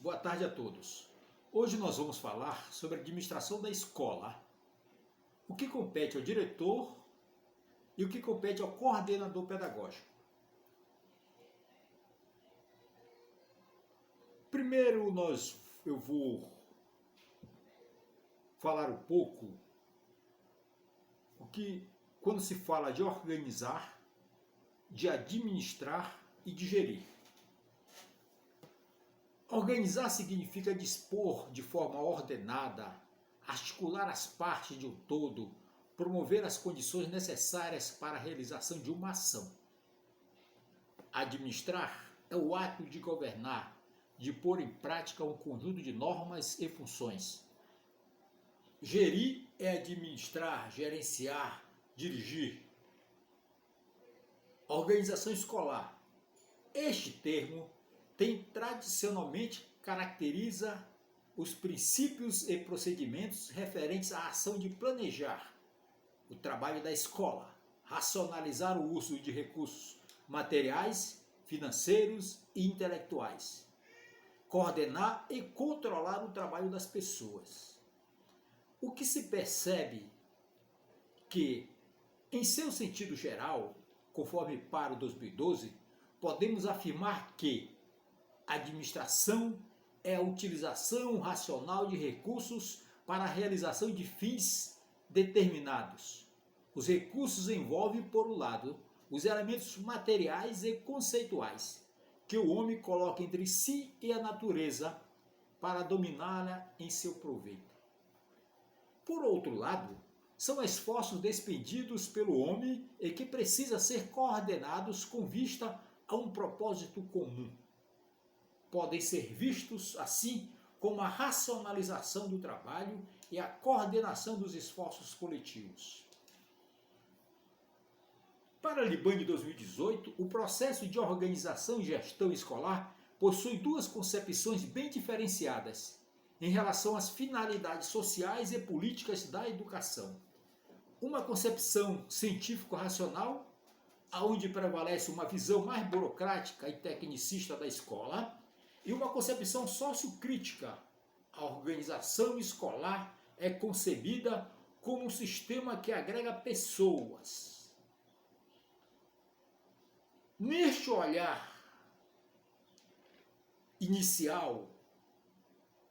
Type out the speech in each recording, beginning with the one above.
Boa tarde a todos. Hoje nós vamos falar sobre a administração da escola. O que compete ao diretor e o que compete ao coordenador pedagógico. Primeiro eu vou falar um pouco quando se fala de organizar, de administrar e de gerir. Organizar significa dispor de forma ordenada, articular as partes de um todo, promover as condições necessárias para a realização de uma ação. Administrar é o ato de governar, de pôr em prática um conjunto de normas e funções. Gerir é administrar, gerenciar, dirigir. Organização escolar. Este termo tradicionalmente caracteriza os princípios e procedimentos referentes à ação de planejar o trabalho da escola, racionalizar o uso de recursos materiais, financeiros e intelectuais, coordenar e controlar o trabalho das pessoas. O que se percebe que, em seu sentido geral, conforme para o 2012, podemos afirmar que a administração é a utilização racional de recursos para a realização de fins determinados. Os recursos envolvem, por um lado, os elementos materiais e conceituais que o homem coloca entre si e a natureza para dominá-la em seu proveito. Por outro lado, são esforços despendidos pelo homem e que precisam ser coordenados com vista a um propósito comum. Podem ser vistos, assim, como a racionalização do trabalho e a coordenação dos esforços coletivos. Para Libani 2018, o processo de organização e gestão escolar possui duas concepções bem diferenciadas em relação às finalidades sociais e políticas da educação. Uma concepção científico-racional, onde prevalece uma visão mais burocrática e tecnicista da escola, e uma concepção sociocrítica. A organização escolar é concebida como um sistema que agrega pessoas. Neste olhar inicial,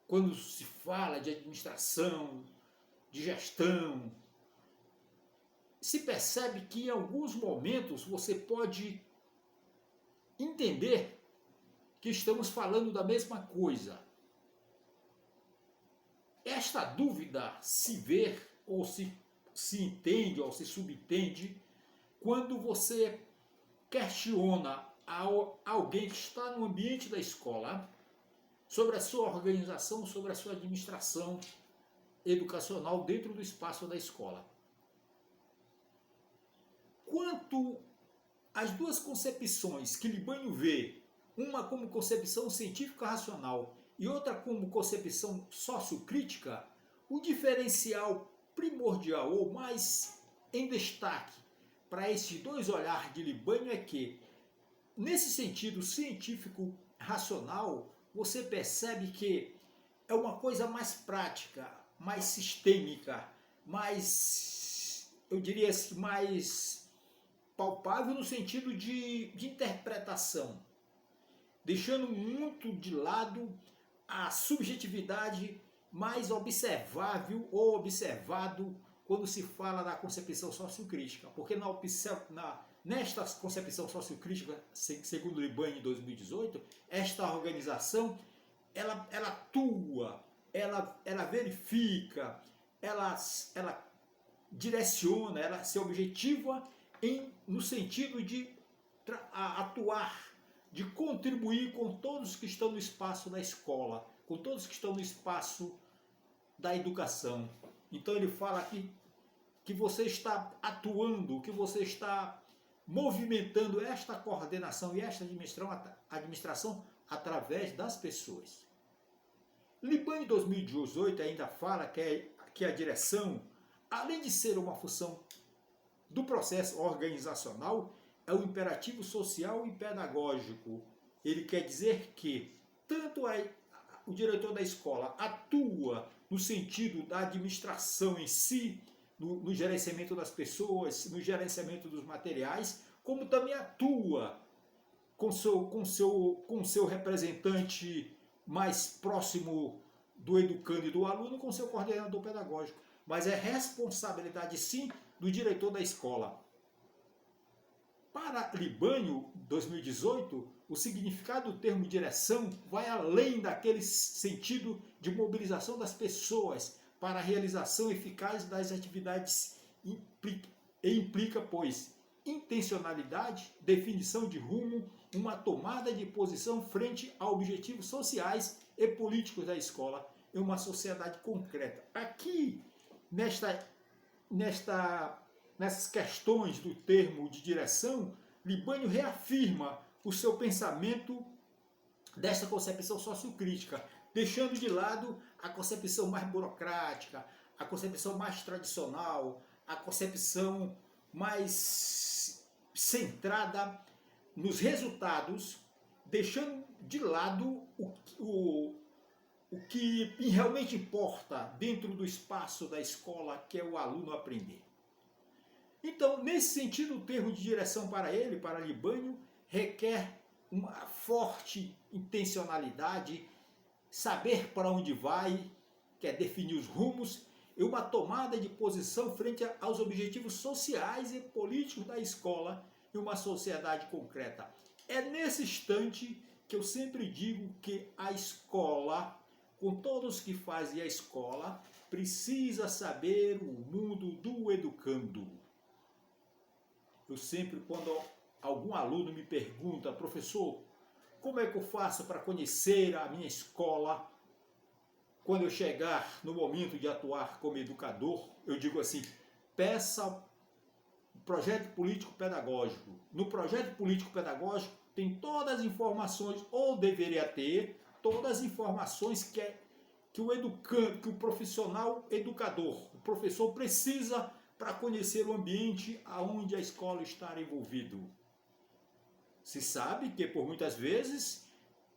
quando se fala de administração, de gestão, se percebe que em alguns momentos você pode entender que estamos falando da mesma coisa. Esta dúvida se vê ou se entende ou se subentende quando você questiona alguém que está no ambiente da escola sobre a sua organização, sobre a sua administração educacional dentro do espaço da escola. Quanto às duas concepções que Libani vê, uma como concepção científica racional e outra como concepção sociocrítica, o diferencial primordial ou mais em destaque para esses dois olhares de Libani é que, nesse sentido científico racional, você percebe que é uma coisa mais prática, mais sistêmica, mais, eu diria assim, mais palpável no sentido de interpretação, deixando muito de lado a subjetividade mais observável ou observado quando se fala da concepção sociocrítica. Porque nesta concepção sociocrítica, segundo Libani em 2018, esta organização ela atua, ela verifica, ela direciona, ela se objetiva no sentido de atuar, de contribuir com todos que estão no espaço da escola, com todos que estão no espaço da educação. Então ele fala aqui que você está atuando, que você está movimentando esta coordenação e esta administração através das pessoas. Libani 2018 ainda fala que a direção, além de ser uma função do processo organizacional, é um imperativo social e pedagógico. Ele quer dizer que tanto o diretor da escola atua no sentido da administração em si, no gerenciamento das pessoas, no gerenciamento dos materiais, como também atua com seu representante mais próximo do educando e do aluno, com seu coordenador pedagógico. Mas é responsabilidade, sim, do diretor da escola. Para Libânio, 2018, o significado do termo direção vai além daquele sentido de mobilização das pessoas para a realização eficaz das atividades e implica, pois, intencionalidade, definição de rumo, uma tomada de posição frente a objetivos sociais e políticos da escola em uma sociedade concreta. Aqui, nessas questões do termo de direção, Libânio reafirma o seu pensamento desta concepção sociocrítica, deixando de lado a concepção mais burocrática, a concepção mais tradicional, a concepção mais centrada nos resultados, deixando de lado o que realmente importa dentro do espaço da escola, que é o aluno aprender. Então, nesse sentido, o termo de direção para ele, para Libânio, requer uma forte intencionalidade, saber para onde vai, que é definir os rumos, e uma tomada de posição frente aos objetivos sociais e políticos da escola em uma sociedade concreta. É nesse instante que eu sempre digo que a escola, com todos que fazem a escola, precisa saber o mundo do educando. Eu sempre, quando algum aluno me pergunta, professor, como é que eu faço para conhecer a minha escola? Quando eu chegar no momento de atuar como educador, eu digo assim, peça o projeto político-pedagógico. No projeto político-pedagógico tem todas as informações, ou deveria ter, todas as informações que o educante, que o profissional educador, o professor precisa para conhecer o ambiente aonde a escola está envolvido. Se sabe que, por muitas vezes,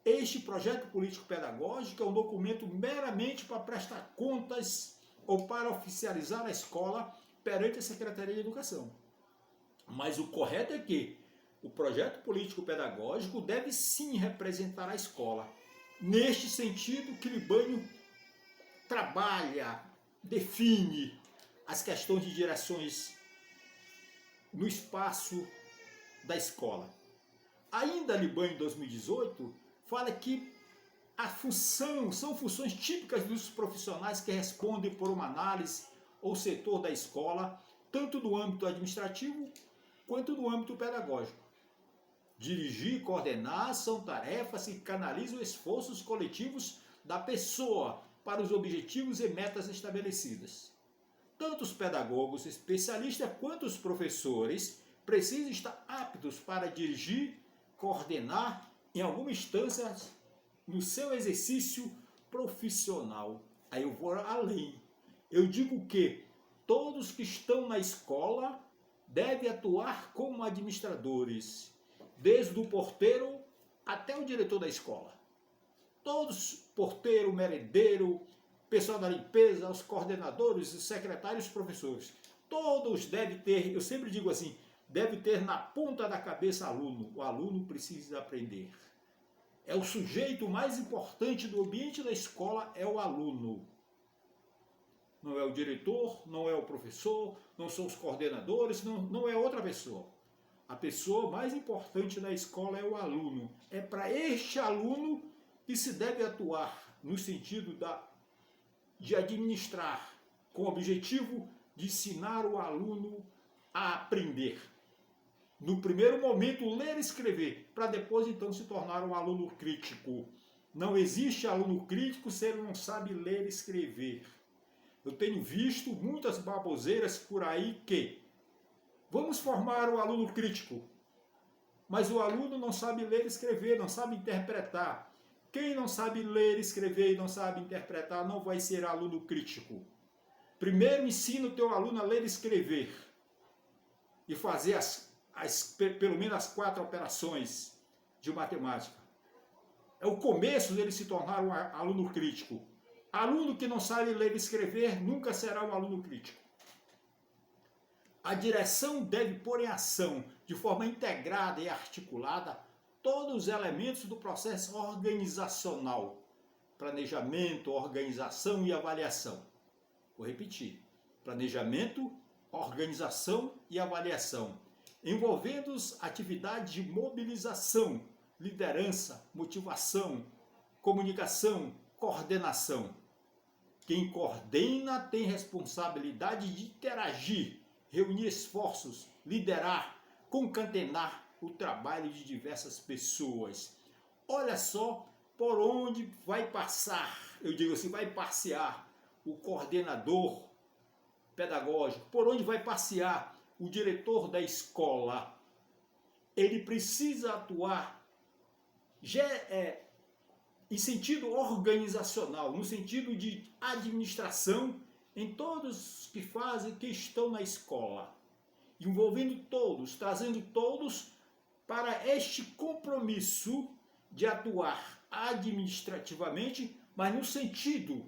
este projeto político-pedagógico é um documento meramente para prestar contas ou para oficializar a escola perante a Secretaria de Educação. Mas o correto é que o projeto político-pedagógico deve sim representar a escola. Neste sentido que Libânio trabalha, define as questões de direções no espaço da escola. Ainda Libânio, em 2018, fala que são funções típicas dos profissionais que respondem por uma análise ou setor da escola, tanto no âmbito administrativo quanto no âmbito pedagógico. Dirigir e coordenar são tarefas que canalizam esforços coletivos da pessoa para os objetivos e metas estabelecidas. Tanto os pedagogos especialistas quanto os professores precisam estar aptos para dirigir, coordenar em alguma instância no seu exercício profissional. Aí eu vou além. Eu digo que todos que estão na escola devem atuar como administradores, desde o porteiro até o diretor da escola. Todos, porteiro, merendeiro, pessoal da limpeza, os coordenadores, os secretários, os professores, todos devem ter, eu sempre digo assim, deve ter na ponta da cabeça aluno. O aluno precisa aprender. É o sujeito mais importante do ambiente da escola, é o aluno. Não é o diretor, não é o professor, não são os coordenadores, não é outra pessoa. A pessoa mais importante da escola é o aluno. É para este aluno que se deve atuar no sentido de administrar, com o objetivo de ensinar o aluno a aprender. No primeiro momento, ler e escrever, para depois então se tornar um aluno crítico. Não existe aluno crítico se ele não sabe ler e escrever. Eu tenho visto muitas baboseiras por aí que vamos formar o aluno crítico, mas o aluno não sabe ler e escrever, não sabe interpretar. Quem não sabe ler, escrever e não sabe interpretar não vai ser aluno crítico. Primeiro ensina o teu aluno a ler e escrever e fazer pelo menos as 4 operações de matemática. É o começo dele se tornar um aluno crítico. Aluno que não sabe ler e escrever nunca será um aluno crítico. A direção deve pôr em ação, de forma integrada e articulada, todos os elementos do processo organizacional: planejamento, organização e avaliação. Vou repetir: planejamento, organização e avaliação, envolvendo atividades de mobilização, liderança, motivação, comunicação, coordenação. Quem coordena tem responsabilidade de interagir, reunir esforços, liderar, concatenar o trabalho de diversas pessoas. Olha só por onde vai passar, eu digo assim, vai passear o coordenador pedagógico, por onde vai passear o diretor da escola. Ele precisa atuar em sentido organizacional, no sentido de administração em todos que fazem, que estão na escola, envolvendo todos, trazendo todos para este compromisso de atuar administrativamente, mas no sentido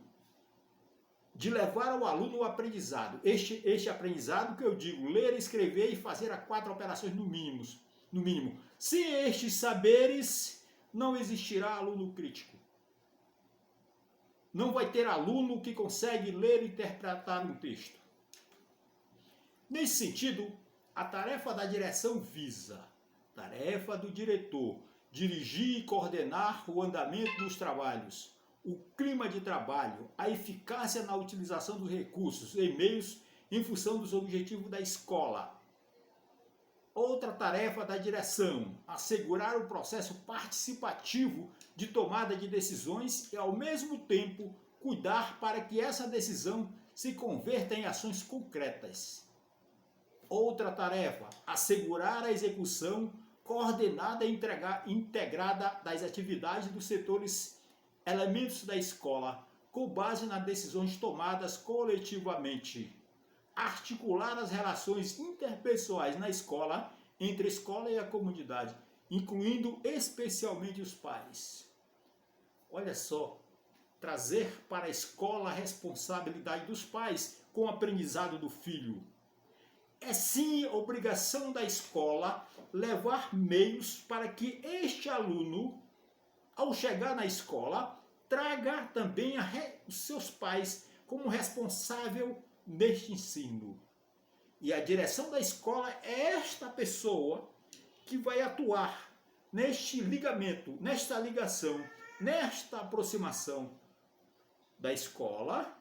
de levar ao aluno o aprendizado. Este aprendizado que eu digo, ler, escrever e fazer as 4 operações no mínimo. Sem estes saberes, não existirá aluno crítico. Não vai ter aluno que consegue ler e interpretar um texto. Nesse sentido, a tarefa da direção visa, tarefa do diretor, dirigir e coordenar o andamento dos trabalhos, o clima de trabalho, a eficácia na utilização dos recursos e meios em função dos objetivos da escola. Outra tarefa da direção: assegurar o processo participativo de tomada de decisões e, ao mesmo tempo, cuidar para que essa decisão se converta em ações concretas. Outra tarefa: assegurar a execução coordenada e integrada das atividades dos setores, elementos da escola, com base nas decisões tomadas coletivamente. Articular as relações interpessoais na escola, entre a escola e a comunidade, incluindo especialmente os pais. Olha só, trazer para a escola a responsabilidade dos pais com o aprendizado do filho. É sim obrigação da escola levar meios para que este aluno, ao chegar na escola, traga também os seus pais como responsável neste ensino. E a direção da escola é esta pessoa que vai atuar neste ligamento, nesta ligação, nesta aproximação da escola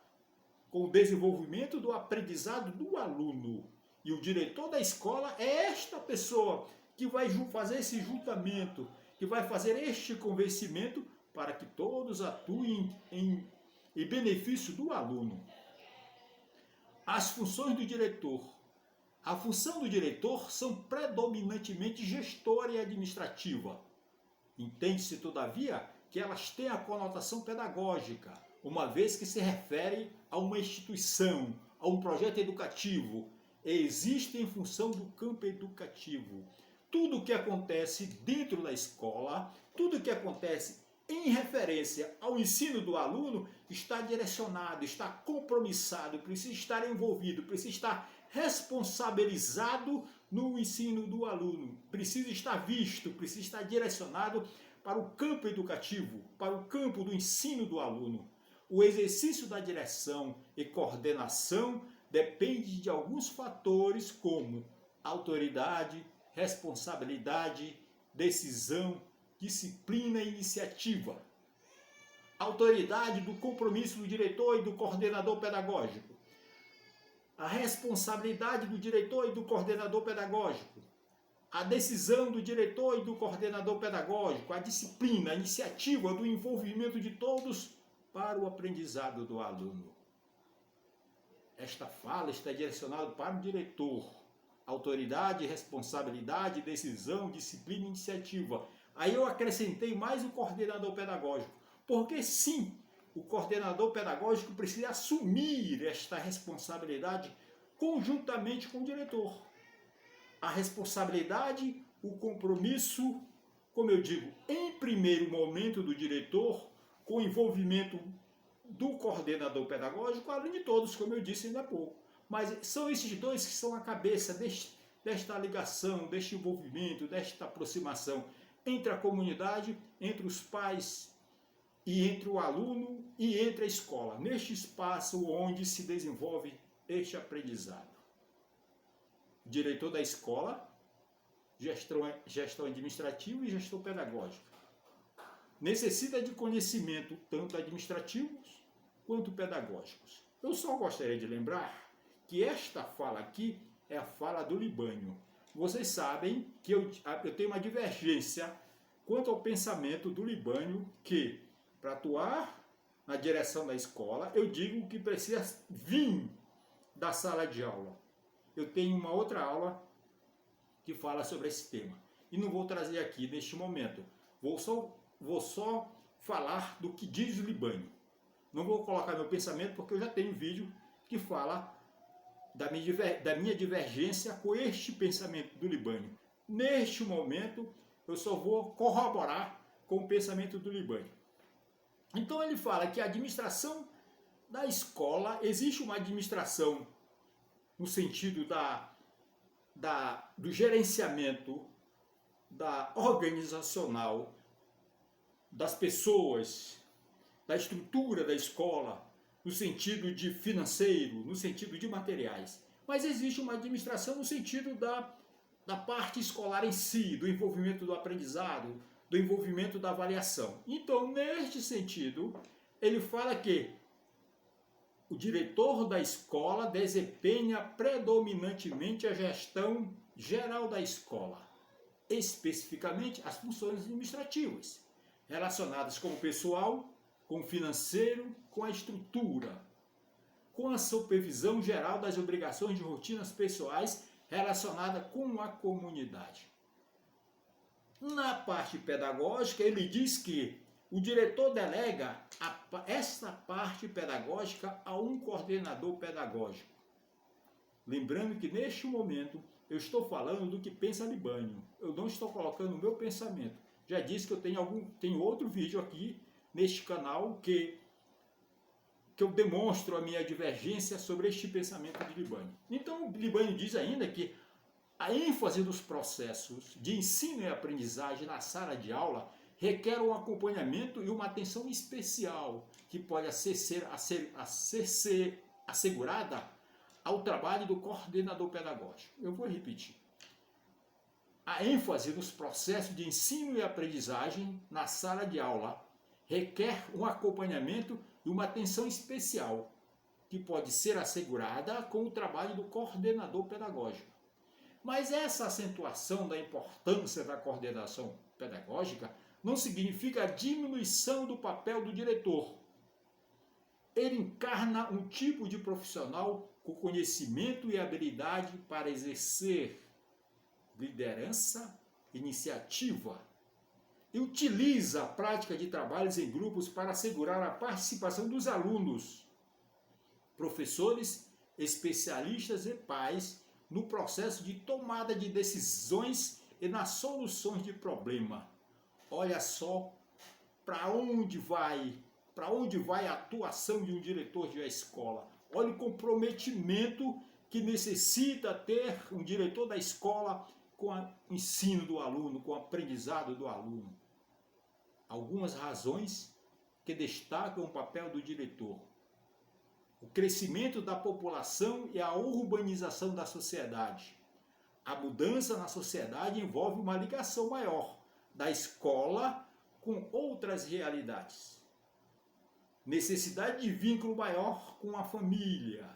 com o desenvolvimento do aprendizado do aluno. E o diretor da escola é esta pessoa que vai fazer esse juntamento, que vai fazer este convencimento para que todos atuem em benefício do aluno. As funções do diretor. A função do diretor são predominantemente gestora e administrativa. Entende-se, todavia, que elas têm a conotação pedagógica, uma vez que se refere a uma instituição, a um projeto educativo, e existem em função do campo educativo. Tudo o que acontece dentro da escola, tudo o que acontece em referência ao ensino do aluno, está direcionado, está compromissado, precisa estar envolvido, precisa estar responsabilizado no ensino do aluno, precisa estar visto, precisa estar direcionado para o campo educativo, para o campo do ensino do aluno. O exercício da direção e coordenação depende de alguns fatores como autoridade, responsabilidade, decisão, disciplina e iniciativa. Autoridade do compromisso do diretor e do coordenador pedagógico. A responsabilidade do diretor e do coordenador pedagógico. A decisão do diretor e do coordenador pedagógico. A disciplina, a iniciativa do envolvimento de todos para o aprendizado do aluno. Esta fala está direcionada para o diretor. Autoridade, responsabilidade, decisão, disciplina e iniciativa. Aí eu acrescentei mais o coordenador pedagógico, porque sim, o coordenador pedagógico precisa assumir esta responsabilidade conjuntamente com o diretor. A responsabilidade, o compromisso como eu digo, em primeiro momento do diretor, com envolvimento do coordenador pedagógico, além de todos, como eu disse ainda há pouco. Mas são esses dois que são a cabeça desta ligação, deste envolvimento, desta aproximação entre a comunidade, entre os pais e entre o aluno e entre a escola, neste espaço onde se desenvolve este aprendizado. Diretor da escola, gestão administrativa e gestão pedagógica. Necessita de conhecimento tanto administrativos quanto pedagógicos. Eu só gostaria de lembrar que esta fala aqui é a fala do Libânio. Vocês sabem que eu tenho uma divergência quanto ao pensamento do Libânio, que para atuar na direção da escola, eu digo que precisa vir da sala de aula. Eu tenho uma outra aula que fala sobre esse tema. E não vou trazer aqui neste momento. Vou só falar do que diz o Libânio. Não vou colocar meu pensamento porque eu já tenho um vídeo que fala da minha divergência com este pensamento do Libânio. Neste momento, eu só vou corroborar com o pensamento do Libânio. Então ele fala que a administração da escola, existe uma administração no sentido do gerenciamento, da organizacional, das pessoas, da estrutura da escola, no sentido de financeiro, no sentido de materiais. Mas existe uma administração no sentido da parte escolar em si, do envolvimento do aprendizado, do envolvimento da avaliação. Então, neste sentido, ele fala que o diretor da escola desempenha predominantemente a gestão geral da escola, especificamente as funções administrativas, relacionadas com o pessoal, com o financeiro, com a estrutura, com a supervisão geral das obrigações de rotinas pessoais relacionadas com a comunidade. Na parte pedagógica, ele diz que o diretor delega essa parte pedagógica a um coordenador pedagógico. Lembrando que neste momento eu estou falando do que pensa Libânio. Eu não estou colocando o meu pensamento. Já disse que eu tenho outro vídeo aqui neste canal que eu demonstro a minha divergência sobre este pensamento de Libânio. Então, Libânio diz ainda que a ênfase dos processos de ensino e aprendizagem na sala de aula requer um acompanhamento e uma atenção especial que pode ser assegurada ao trabalho do coordenador pedagógico. Eu vou repetir. A ênfase nos processos de ensino e aprendizagem na sala de aula requer um acompanhamento e uma atenção especial que pode ser assegurada com o trabalho do coordenador pedagógico. Mas essa acentuação da importância da coordenação pedagógica não significa a diminuição do papel do diretor. Ele encarna um tipo de profissional com conhecimento e habilidade para exercer liderança, iniciativa, e utiliza a prática de trabalhos em grupos para assegurar a participação dos alunos, professores, especialistas e pais no processo de tomada de decisões e nas soluções de problema. Olha só para onde vai a atuação de um diretor de escola. Olha o comprometimento que necessita ter um diretor da escola com o ensino do aluno, com o aprendizado do aluno. Algumas razões que destacam o papel do diretor: o crescimento da população e a urbanização da sociedade. A mudança na sociedade envolve uma ligação maior da escola com outras realidades. Necessidade de vínculo maior com a família.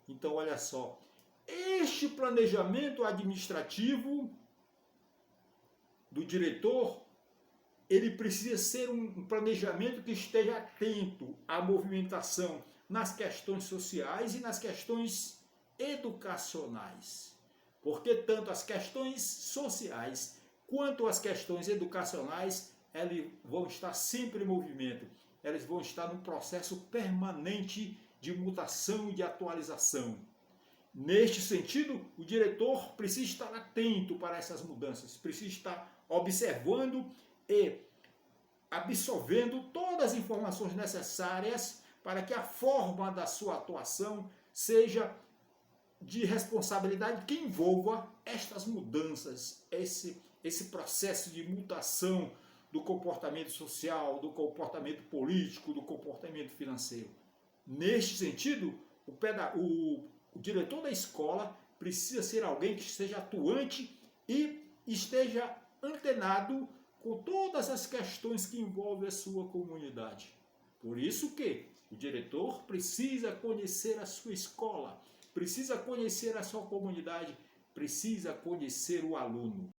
Então, olha só, este planejamento administrativo do diretor, ele precisa ser um planejamento que esteja atento à movimentação nas questões sociais e nas questões educacionais. Porque tanto as questões sociais quanto as questões educacionais, elas vão estar sempre em movimento. Elas vão estar num processo permanente de mutação e de atualização. Neste sentido, o diretor precisa estar atento para essas mudanças, precisa estar observando e absorvendo todas as informações necessárias para que a forma da sua atuação seja de responsabilidade que envolva estas mudanças, esse processo de mutação do comportamento social, do comportamento político, do comportamento financeiro. Neste sentido, o diretor da escola precisa ser alguém que seja atuante e esteja antenado com todas as questões que envolvem a sua comunidade. Por isso que o diretor precisa conhecer a sua escola, precisa conhecer a sua comunidade, precisa conhecer o aluno.